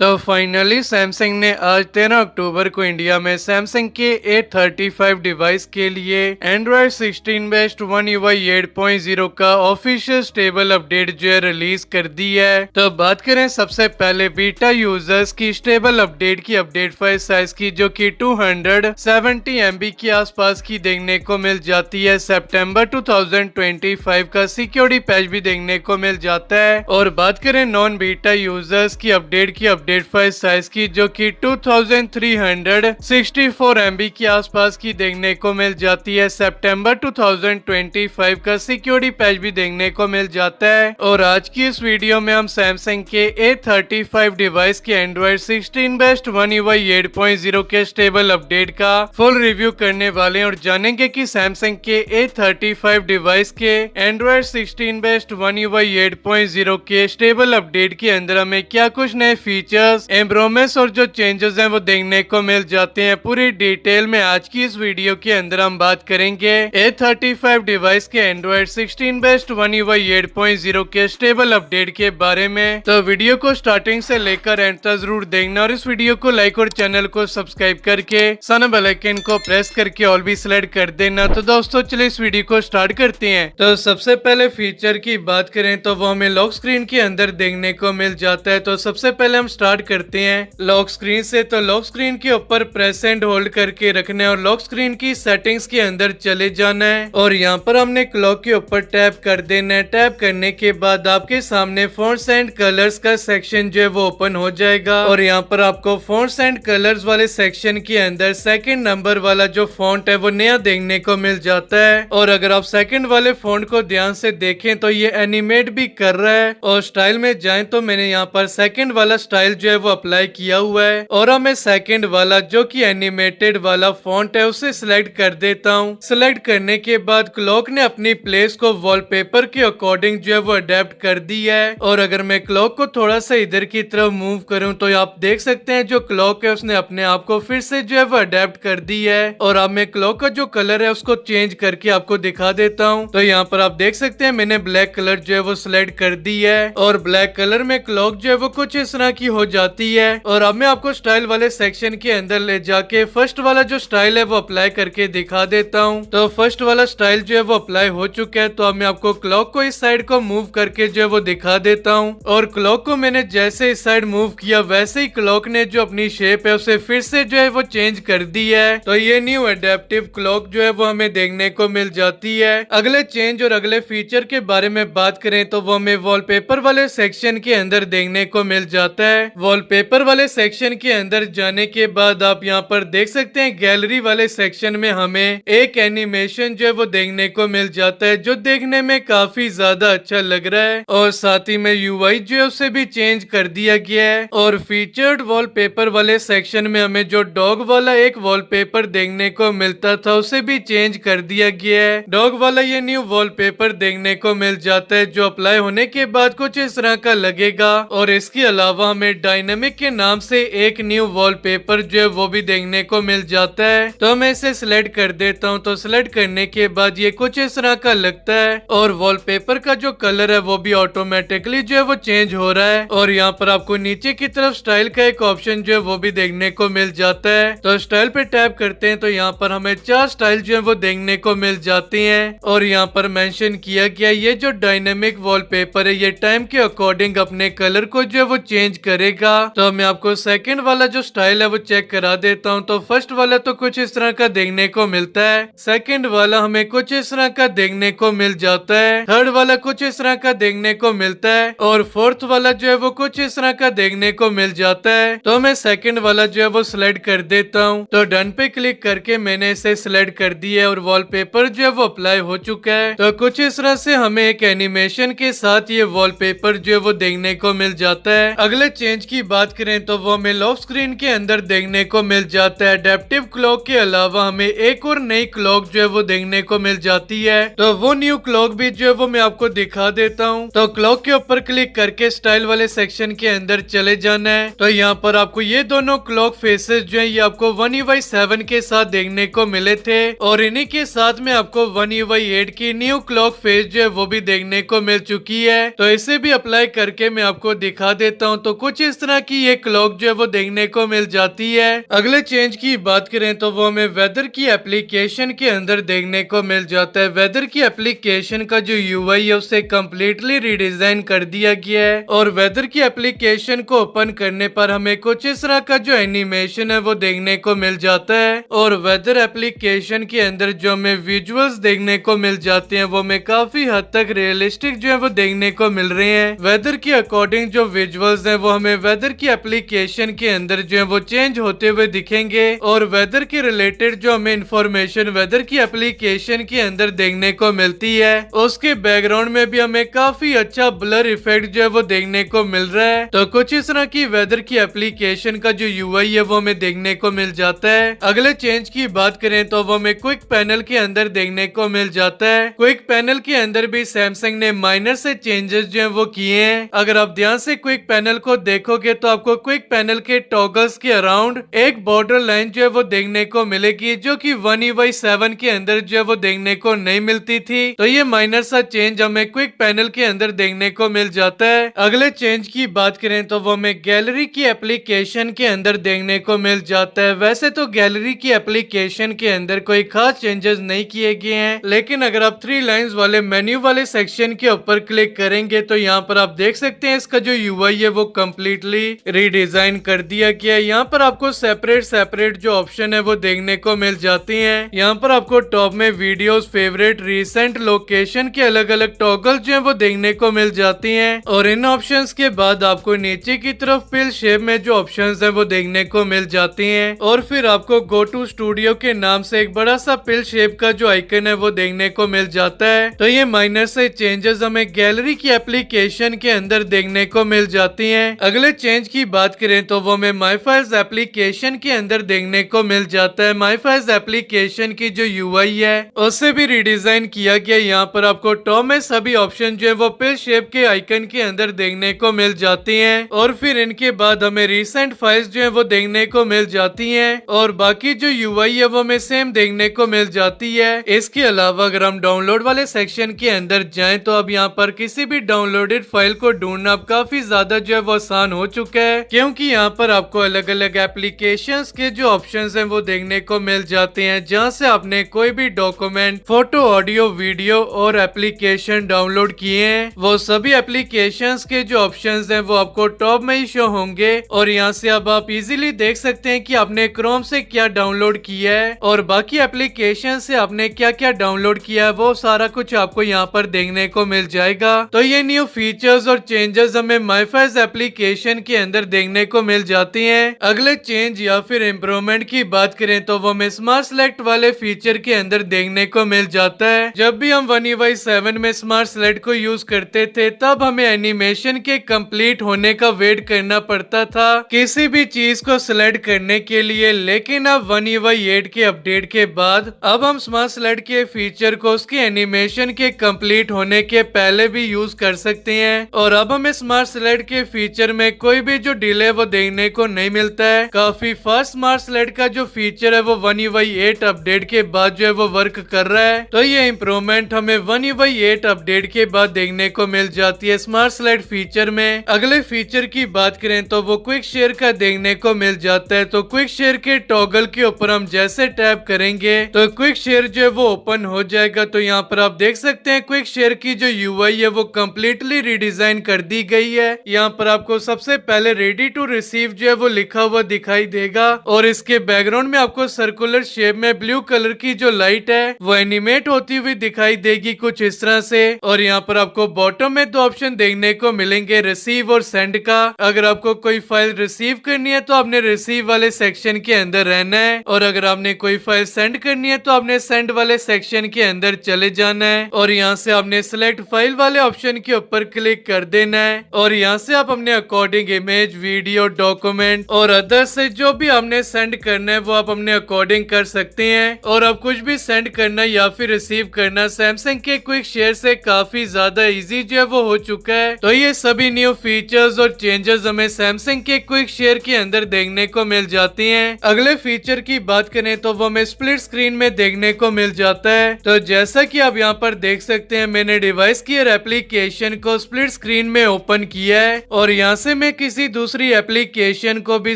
तो finally Samsung ने आज 13 अक्टूबर को इंडिया में सैमसंग के A35 डिवाइस के लिए एंड्रॉयड 16 बेस्ड One UI 8.0 का ऑफिशियल स्टेबल अपडेट जो है रिलीज कर दी है। तो बात करें सबसे पहले बीटा यूजर्स की स्टेबल अपडेट की अपडेट फाइल साइज की, जो कि 270 MB के आसपास की देखने को मिल जाती है। सितंबर 2025 का सिक्योरिटी पैच भी देखने को मिल जाता है। और बात करें नॉन बीटा यूजर्स की अपडेट फाइल साइज की, जो कि 2364 MB के आसपास की देखने को मिल जाती है। सितंबर 2025 का सिक्योरिटी पैच भी देखने को मिल जाता है। और आज की इस वीडियो में हम सैमसंग के A35 डिवाइस के एंड्रॉयड 16 बेस्ड One UI 8.0 के स्टेबल अपडेट का फुल रिव्यू करने वाले हैं और जानेंगे कि सैमसंग के A35 डिवाइस के एंड्रॉयड 16 बेस्ड One UI 8.0 के स्टेबल अपडेट के अंदर हमें क्या कुछ नए फीचर्स, इम्प्रूवमेंट्स और जो चेंजेस हैं वो देखने को मिल जाते हैं। पूरी डिटेल में आज की इस वीडियो के अंदर हम बात करेंगे A35 डिवाइस के एंड्रॉयड 16 बेस्ड One UI 8.0 के स्टेबल अपडेट के बारे में। तो वीडियो को स्टार्टिंग से लेकर एंड तक जरूर देखना और इस वीडियो को लाइक और चैनल को सब्सक्राइब करके सामने बेल आइकन को प्रेस करके ऑल भी सिलेक्ट कर देना। तो दोस्तों चलिए इस वीडियो को स्टार्ट करते हैं। तो सबसे पहले फीचर की बात करें तो वो हमें लॉक स्क्रीन के अंदर देखने को मिल जाता है। तो सबसे पहले हम स्टार्ट करते हैं लॉक स्क्रीन से। तो लॉक स्क्रीन के ऊपर प्रेस एंड होल्ड करके रखना है और लॉक स्क्रीन की सेटिंग्स के अंदर चले जाना है और यहाँ पर हमने क्लॉक के ऊपर टैप कर देना है। टैप करने के बाद आपके सामने फॉन्ट्स एंड कलर्स का सेक्शन जो है वो ओपन हो जाएगा और यहाँ पर आपको फॉन्ट्स एंड कलर्स वाले सेक्शन के अंदर सेकंड नंबर वाला जो फॉन्ट है वो नया देखने को मिल जाता है। और अगर आप सेकंड वाले फॉन्ट को ध्यान से देखें तो ये एनिमेट भी कर रहा है। और स्टाइल में जाएं तो मैंने यहाँ पर सेकंड वाला स्टाइल जो है वो अप्लाई किया हुआ है और हमें सेकंड वाला जो कि एनिमेटेड वाला फॉन्ट है उसे सिलेक्ट कर देता हूँ। सिलेक्ट करने के बाद क्लॉक ने अपनी प्लेस को वॉलपेपर के अकॉर्डिंग जो है वो अडेप्ट कर दी है। और अगर मैं क्लॉक को थोड़ा सा इधर की तरफ मूव करूँ तो आप देख सकते हैं जो क्लॉक है उसने अपने आप को फिर से जो है वो अडेप्ट कर दी है। और अब मैं क्लॉक का जो कलर है उसको चेंज करके आपको दिखा देता हूँ। तो यहाँ पर आप देख सकते हैं मैंने ब्लैक कलर जो है वो सिलेक्ट कर दी है और ब्लैक कलर में क्लॉक जो है वो कुछ इस तरह की हो जाती है। और अब मैं आपको स्टाइल वाले सेक्शन के अंदर ले जाके फर्स्ट वाला जो स्टाइल है वो अप्लाई करके दिखा देता हूँ। तो फर्स्ट वाला स्टाइल जो है वो अप्लाई हो चुका है। तो अब मैं आपको क्लॉक को इस साइड को मूव करके जो है वो दिखा देता हूँ। और क्लॉक को मैंने जैसे इस साइड मूव किया वैसे ही क्लॉक ने जो अपनी शेप है उसे फिर से जो है वो चेंज कर दी है। तो ये न्यू एडेप्टिव क्लॉक जो है वो हमें देखने को मिल जाती है। अगले चेंज और अगले फीचर के बारे में बात करें तो वो हमें वॉलपेपर वाले सेक्शन के अंदर देखने को मिल जाता है। वॉलपेपर वाले सेक्शन के अंदर जाने के बाद आप यहाँ पर देख सकते हैं गैलरी वाले सेक्शन में हमें एक एनिमेशन जो है वो देखने को मिल जाता है जो देखने में काफी ज्यादा अच्छा लग रहा है। और साथ ही में UI जो है उसे भी चेंज कर दिया गया है। और फीचर्ड वॉलपेपर वाले सेक्शन में हमें जो डॉग वाला एक वॉलपेपर देखने को मिलता था उसे भी चेंज कर दिया गया है। डॉग वाला ये न्यू वॉलपेपर देखने को मिल जाता है जो अप्लाई होने के बाद कुछ इस तरह का लगेगा। और इसके अलावा हमें डायनेमिक के नाम से एक न्यू वॉलपेपर जो है वो भी देखने को मिल जाता है। तो मैं इसे सिलेक्ट कर देता हूँ। तो सिलेक्ट करने के बाद ये कुछ इस तरह का लगता है और वॉलपेपर का जो कलर है वो भी ऑटोमेटिकली जो है वो चेंज हो रहा है। और यहाँ पर आपको नीचे की तरफ स्टाइल का एक ऑप्शन जो है वो भी देखने को मिल जाता है। तो स्टाइल पे टैप करते हैं तो यहाँ पर हमें 4 स्टाइल जो है वो देखने को मिल जाती हैं। और यहाँ पर मेंशन किया गया ये जो डायनेमिक वॉलपेपर है ये टाइम के अकॉर्डिंग अपने कलर को जो है वो चेंज करेगा। तो मैं आपको सेकंड वाला जो स्टाइल है वो चेक करा देता हूँ। तो फर्स्ट वाला तो कुछ इस तरह का देखने को मिलता है, सेकंड वाला हमें कुछ इस तरह का देखने को मिल जाता है, थर्ड वाला कुछ इस तरह का देखने को मिलता है और फोर्थ वाला जो है वो कुछ इस तरह का देखने को मिल जाता है। तो मैं सेकंड वाला जो है वो सिलेक्ट कर देता हूँ। तो डन पे क्लिक करके मैंने इसे सिलेक्ट कर दिया है और वॉलपेपर जो है वो अप्लाई हो चुका है। तो कुछ इस तरह से हमें एक एनिमेशन के साथ ये वॉलपेपर जो है वो देखने को मिल जाता है। अगले चेंज की बात करें तो वो हमें लॉक स्क्रीन के अंदर देखने को मिल जाता है। एडेप्टिव क्लॉक के अलावा हमें एक और नई क्लॉक जो है वो देखने को मिल जाती है। तो वो न्यू क्लॉक भी जो है वो मैं आपको दिखा देता हूँ। तो क्लॉक के ऊपर क्लिक करके स्टाइल वाले सेक्शन के अंदर चले जाना है। तो यहाँ पर आपको ये दोनों क्लॉक फेसेस जो है ये आपको One UI 7 के साथ देखने को मिले थे और इन्हीं के साथ में आपको One UI 8 की न्यू क्लॉक फेस जो है वो भी देखने को मिल चुकी है। तो इसे भी अप्लाई करके मैं आपको दिखा देता हूँ। तो कुछ इस तरह की ये क्लॉक जो है वो देखने को मिल जाती है। अगले चेंज की बात करें तो वो हमें वेदर की एप्लीकेशन के अंदर देखने को मिल जाता है। वेदर की एप्लीकेशन का जो यूआई है उसे कम्प्लीटली रिडिजाइन कर दिया गया है और वेदर की एप्लीकेशन को ओपन करने पर हमें कुछ इस तरह का जो एनिमेशन है वो देखने को मिल जाता है और वेदर एप्लीकेशन के अंदर जो हमें विजुअल्स देखने को मिल जाते हैं वो हमें काफी हद तक रियलिस्टिक जो है वो देखने को मिल रहे हैं। वेदर के अकॉर्डिंग जो विजुअल्स हैं वो हमें वेदर की एप्लीकेशन के अंदर जो है वो चेंज होते हुए दिखेंगे और वेदर के रिलेटेड जो हमें इंफॉर्मेशन वेदर की एप्लीकेशन के अंदर देखने को मिलती है उसके बैकग्राउंड में भी हमें काफी अच्छा ब्लर इफेक्ट जो है वो देखने को मिल रहा है। तो कुछ इस तरह की वेदर की एप्लीकेशन का जो यूआई है वो हमें देखने को मिल जाता है। अगले चेंज की बात करें तो वो हमें क्विक पैनल के अंदर देखने को मिल जाता है। क्विक पैनल के अंदर भी सैमसंग ने माइनर से चेंजेस जो है वो किए हैं। अगर आप ध्यान से क्विक पैनल को देखोगे तो आपको क्विक पैनल के टॉगल्स के अराउंड एक बॉर्डर लाइन जो है वो देखने को मिलेगी जो कि One UI 7 के अंदर जो है वो देखने को नहीं मिलती थी। तो ये माइनर सा चेंज हमें क्विक पैनल के अंदर देखने को मिल जाता है। अगले चेंज की बात करें तो वो हमें गैलरी की एप्लीकेशन के अंदर देखने को मिल जाता है। वैसे तो गैलरी की एप्लीकेशन के अंदर कोई खास चेंजेस नहीं किए गए हैं, लेकिन अगर आप 3 लाइंस वाले मेन्यू वाले सेक्शन के ऊपर क्लिक करेंगे तो यहाँ पर आप देख सकते हैं इसका जो यूआई है वो कम्प्लीटली रीडिजाइन कर दिया गया है। यहाँ पर आपको सेपरेट जो ऑप्शन है वो देखने को मिल जाती हैं। यहाँ पर आपको टॉप में वीडियोस, फेवरेट, रिसेंट, लोकेशन के अलग अलग टॉगल जो है वो देखने को मिल जाती हैं और इन ऑप्शंस के बाद आपको नीचे की तरफ पिल शेप में जो ऑप्शंस है वो देखने को मिल जाती हैं और फिर आपको गो टू स्टूडियो के नाम से एक बड़ा सा पिल शेप का जो आइकन है वो देखने को मिल जाता है। तो ये माइनर से चेंजेस हमें गैलरी की एप्लीकेशन के अंदर देखने को मिल जाती हैं। अगले चेंज की बात करें तो वो हमें माई फाइल्स एप्लीकेशन के अंदर देखने को मिल जाता है। माई फाइल्स एप्लीकेशन की जो यूआई है उसे भी रिडिजाइन किया गया। यहाँ पर आपको टॉप में सभी ऑप्शन जो है वो पिल शेप के आइकन के अंदर देखने को मिल जाती हैं और फिर इनके बाद हमें रिसेंट फाइल्स जो है वो देखने को मिल जाती हैं और बाकी जो यूआई है वो हमें सेम देखने को मिल जाती है। इसके अलावा अगर हम डाउनलोड वाले सेक्शन के अंदर जाएं तो अब यहाँ पर किसी भी डाउनलोडेड फाइल को ढूंढना अब काफी ज्यादा जो है वो आसान हो चुका है, क्योंकि यहाँ पर आपको अलग अलग एप्लीकेशंस के जो ऑप्शंस हैं वो देखने को मिल जाते हैं, जहाँ से आपने कोई भी डॉक्यूमेंट, फोटो, ऑडियो, वीडियो और एप्लीकेशन डाउनलोड किए हैं वो सभी एप्लीकेशंस के जो ऑप्शंस हैं वो आपको टॉप में ही शो होंगे और यहाँ से अब आप इजीली देख सकते हैं कि आपने क्रोम से क्या डाउनलोड किया है और बाकी एप्लीकेशन से आपने क्या क्या डाउनलोड किया है वो सारा कुछ आपको यहाँ पर देखने को मिल जाएगा। तो ये न्यू फीचर्स और चेंजेस हमें माई फाइल्स एप्लीकेशन के अंदर देखने को मिल जाती हैं। अगले चेंज या फिर इम्प्रूवमेंट की बात करें तो वो हमें स्मार्ट सेलेक्ट वाले फीचर के अंदर देखने को मिल जाता है। जब भी हम One UI 7 में स्मार्ट सेलेक्ट को यूज करते थे तब हमें एनिमेशन के कंप्लीट होने का वेट करना पड़ता था किसी भी चीज को सिलेक्ट करने के लिए, लेकिन अब One UI 8 के अपडेट के बाद अब हम स्मार्ट सेलेक्ट के फीचर को उसके एनिमेशन के कंप्लीट होने के पहले भी यूज कर सकते हैं और अब हमें स्मार्ट सेलेक्ट के फीचर में कोई भी जो डिले वो देखने को नहीं मिलता है। काफी फास्ट स्मार्ट सेलेक्ट का जो फीचर है वो One UI 8 अपडेट के बाद जो है वो वर्क कर रहा है। तो ये इम्प्रूवमेंट हमें One UI 8 अपडेट के बाद देखने को मिल जाती है स्मार्ट सेलेक्ट फीचर में। अगले फीचर की बात करें तो वो क्विक शेयर का देखने को मिल जाता है। तो क्विक शेयर के टॉगल के ऊपर हम जैसे टैप करेंगे तो क्विक शेयर जो है वो ओपन हो जाएगा। तो यहाँ पर आप देख सकते हैं क्विक शेयर की जो यूआई है वो कम्प्लीटली रिडिजाइन कर दी गई है। यहाँ पर आपको सबसे पहले रेडी टू रिसीव जो है वो लिखा हुआ दिखाई देगा और इसके बैकग्राउंड में आपको सर्कुलर शेप में ब्लू कलर की जो लाइट है वो एनिमेट होती हुई दिखाई देगी कुछ इस तरह से। और यहाँ पर आपको बॉटम में 2 ऑप्शन देखने को मिलेंगे, रिसीव और सेंड का। अगर आपको कोई फाइल रिसीव करनी है तो आपने रिसीव वाले सेक्शन के अंदर रहना है और अगर आपने कोई फाइल सेंड करनी है तो आपने सेंड वाले सेक्शन के अंदर चले जाना है और यहाँ से आपने सिलेक्ट फाइल वाले ऑप्शन के ऊपर क्लिक कर देना है और यहाँ से आप अपने अकॉर्डिंग इमेज, वीडियो, डॉक्यूमेंट और अदर से जो भी आपने सेंड करना है वो आप अपने अकॉर्डिंग कर सकते हैं। और अब कुछ भी सेंड करना या फिर रिसीव करना सैमसंग के क्विक शेयर से काफी ज्यादा इजी जो है वो हो चुका है। तो ये सभी न्यू फीचर्स और चेंजेस हमें सैमसंग के क्विक शेयर के अंदर देखने को मिल जाती हैं। अगले फीचर की बात करें तो वो हमें स्प्लिट स्क्रीन में देखने को मिल जाता है। तो जैसा कि आप यहाँ पर देख सकते हैं मैंने डिवाइस कीयर एप्लीकेशन को स्प्लिट स्क्रीन में ओपन किया है और यहाँ से से मैं किसी दूसरी एप्लीकेशन को भी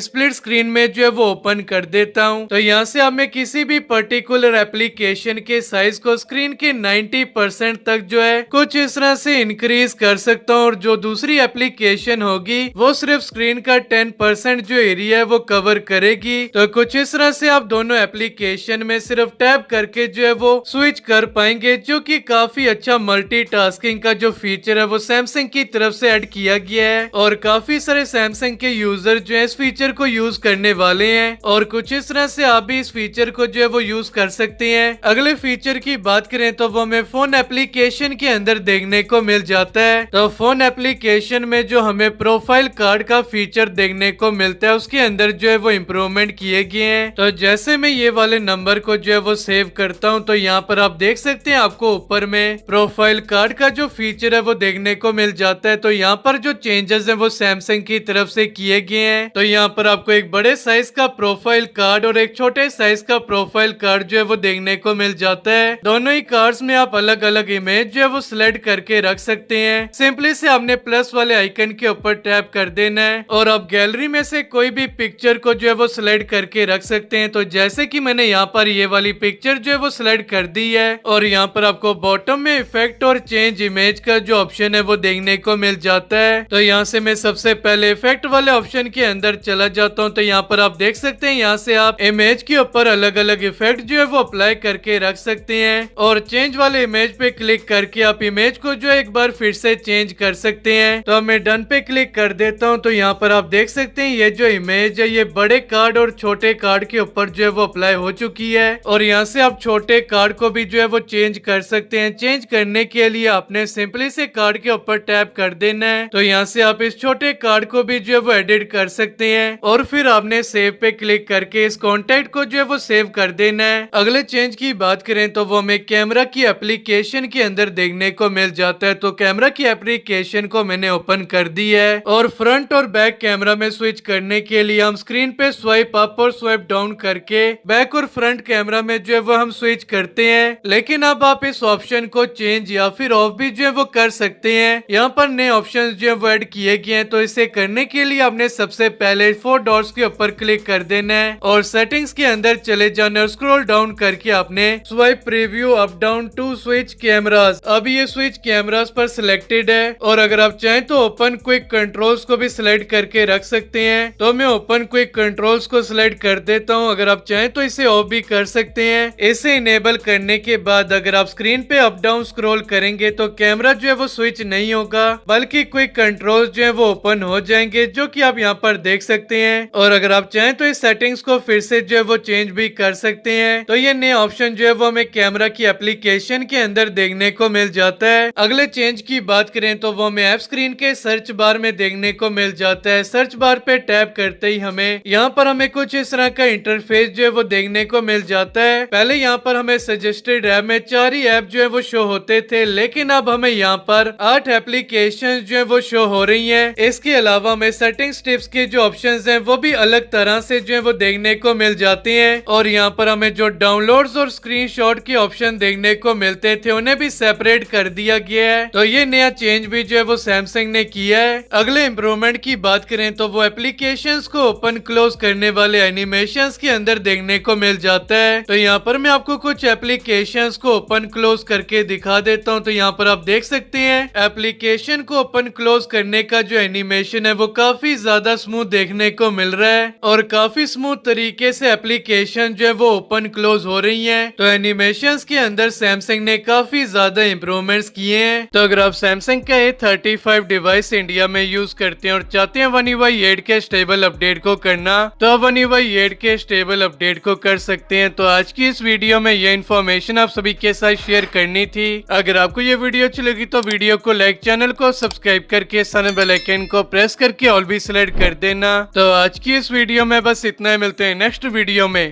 स्प्लिट स्क्रीन में जो है वो ओपन कर देता हूँ। तो यहाँ से अब मैं किसी भी पर्टिकुलर एप्लीकेशन के साइज को स्क्रीन के 90% तक जो है कुछ इस तरह से इंक्रीज कर सकता हूँ, और जो दूसरी एप्लीकेशन होगी वो सिर्फ स्क्रीन का 10% जो एरिया है वो कवर करेगी। तो कुछ इस तरह से आप दोनों एप्लीकेशन में सिर्फ टैप करके जो है वो स्विच कर पाएंगे, जो कि काफी अच्छा मल्टीटास्किंग का जो फीचर है वो सैमसंग की तरफ से ऐड किया गया है, और काफी सारे सैमसंग के यूजर जो है इस फीचर को यूज करने वाले हैं, और कुछ इस तरह से आप भी इस फीचर को जो है वो यूज कर सकते हैं। अगले फीचर की बात करें तो वो हमें फोन एप्लीकेशन के अंदर देखने को मिल जाता है। तो फोन एप्लीकेशन में जो हमें प्रोफाइल कार्ड का फीचर देखने को मिलता है उसके अंदर जो है वो इम्प्रूवमेंट किए गए हैं। तो जैसे मैं ये वाले नंबर को जो है वो सेव करता हूँ तो यहाँ पर आप देख सकते हैं आपको ऊपर में प्रोफाइल कार्ड का जो फीचर है वो देखने को मिल जाता है। तो यहाँ पर जो चेंजेस है वो सैमसंग की तरफ से किए गए हैं। तो यहाँ पर आपको एक बड़े साइज का प्रोफाइल कार्ड और एक छोटे साइज का प्रोफाइल कार्ड जो है वो देखने को मिल जाता है। दोनों ही कार्ड्स में आप अलग अलग इमेज जो है वो सिलेक्ट करके रख सकते हैं। सिंपली से आपने प्लस वाले आइकन के ऊपर टैप कर देना है और आप गैलरी में से कोई भी पिक्चर को जो है वो सिलेक्ट करके रख सकते हैं। तो जैसे कि मैंने यहाँ पर ये वाली पिक्चर जो है वो सिलेक्ट कर दी है, और यहाँ पर आपको बॉटम में इफेक्ट और चेंज इमेज का जो ऑप्शन है वो देखने को मिल जाता है। तो यहाँ से मैं सबसे पहले इफेक्ट वाले ऑप्शन के अंदर चला जाता हूँ। तो यहाँ पर आप देख सकते हैं यहाँ से आप इमेज के ऊपर अलग अलग इफेक्ट जो है वो अप्लाई करके रख सकते हैं, और चेंज वाले इमेज पे क्लिक करके आप इमेज को जो है एक बार फिर से चेंज कर सकते हैं। तो मैं डन पे क्लिक कर देता हूँ। तो यहाँ पर आप देख सकते हैं ये जो इमेज है ये बड़े कार्ड और छोटे कार्ड के ऊपर जो है वो अप्लाई हो चुकी है, और यहाँ से आप छोटे कार्ड को भी जो है वो चेंज कर सकते हैं। चेंज करने के लिए आपने सिंपली से कार्ड के ऊपर टैप कर देना है। तो यहाँ से आप इस छोटे कार्ड को भी जो है वो एडिट कर सकते हैं, और फिर आपने सेव पे क्लिक करके इस कॉन्टेक्ट को जो है वो सेव कर देना है। अगले चेंज की बात करें तो वो हमें कैमरा की एप्लीकेशन के अंदर देखने को मिल जाता है। तो कैमरा की एप्लीकेशन को मैंने ओपन कर दी है, और फ्रंट और बैक कैमरा में स्विच करने के लिए हम स्क्रीन पे स्वाइप अप और स्वाइप डाउन करके बैक और फ्रंट कैमरा में जो है वो हम स्विच करते हैं। लेकिन अब आप इस ऑप्शन को चेंज या फिर ऑफ भी जो है वो कर सकते हैं। यहाँ पर नए ऑप्शन जो है वो ऐड किए गए हैं। तो इसे करने के लिए आपने सबसे पहले 4 डॉट्स के ऊपर क्लिक कर देना है और सेटिंग्स के अंदर चले जाना और स्क्रॉल डाउन करके आपने swipe preview up down to switch cameras, अब ये स्विच कैमरास पर सिलेक्टेड है। और अगर आप चाहें तो ओपन क्विक कंट्रोल्स को भी सिलेक्ट करके रख सकते हैं। तो मैं ओपन क्विक कंट्रोल्स को सिलेक्ट कर देता हूं। अगर आप चाहें तो इसे ऑफ भी कर सकते हैं। इसे इनेबल करने के बाद अगर आप स्क्रीन पे अप डाउन स्क्रॉल करेंगे तो कैमरा जो है वो स्विच नहीं होगा, बल्कि क्विक कंट्रोल्स जो है वो ओपन हो जाएंगे, जो कि आप यहाँ पर देख सकते हैं। और अगर आप चाहें तो इस सेटिंग्स को फिर से जो है वो चेंज भी कर सकते हैं। तो ये नया ऑप्शन जो है वो हमें कैमरा की एप्लीकेशन के अंदर देखने को मिल जाता है। अगले चेंज की बात करें तो वो हमें ऐप स्क्रीन के सर्च बार में देखने को मिल जाता है। सर्च बार पे टैप करते ही हमें यहाँ पर हमें कुछ इस तरह का इंटरफेस जो है वो देखने को मिल जाता है। पहले यहाँ पर हमें सजेस्टेड ऐप में 4 ही ऐप जो है वो शो होते थे, लेकिन अब हमें यहाँ पर 8 एप्लीकेशन जो है वो शो हो रही है। इसके अलावा हमें सेटिंग्स टिप्स के जो ऑप्शन है वो भी अलग तरह से जो है वो देखने को मिल जाते हैं। और यहाँ पर हमें जो डाउनलोड्स और स्क्रीनशॉट के ऑप्शन देखने को मिलते थे उन्हें भी सेपरेट कर दिया गया है। तो ये नया चेंज भी जो है वो सैमसंग ने किया है। अगले इम्प्रूवमेंट की बात करें तो वो एप्लीकेशंस को ओपन क्लोज करने वाले एनिमेशंस के अंदर देखने को मिल जाता है। तो यहाँ पर मैं आपको कुछ एप्लीकेशंस को ओपन क्लोज करके दिखा देता हूँ। तो यहाँ पर आप देख सकते हैं एप्लीकेशन को ओपन क्लोज करने का जो एनिमेशन है वो काफी ज्यादा स्मूथ देखने को मिल रहा है, और काफी स्मूथ तरीके से एप्लीकेशन जो है वो ओपन क्लोज हो रही है। तो एनिमेशंस के अंदर सैमसंग ने काफी ज्यादा इम्प्रूवमेंट्स किए हैं। तो अगर आप सैमसंग का A35 डिवाइस इंडिया में यूज करते हैं और चाहते हैं One UI 8 के स्टेबल अपडेट को करना, तो आप One UI 8 के स्टेबल अपडेट को कर सकते हैं। तो आज की इस वीडियो में ये इन्फॉर्मेशन आप सभी के साथ शेयर करनी थी। अगर आपको ये वीडियो अच्छी लगी तो वीडियो को लाइक, चैनल को सब्सक्राइब करके सामने बेल आइकन को प्रेस करके ऑल भी सिलेक्ट कर देना। तो आज की इस वीडियो में बस इतना ही, मिलते हैं नेक्स्ट वीडियो में।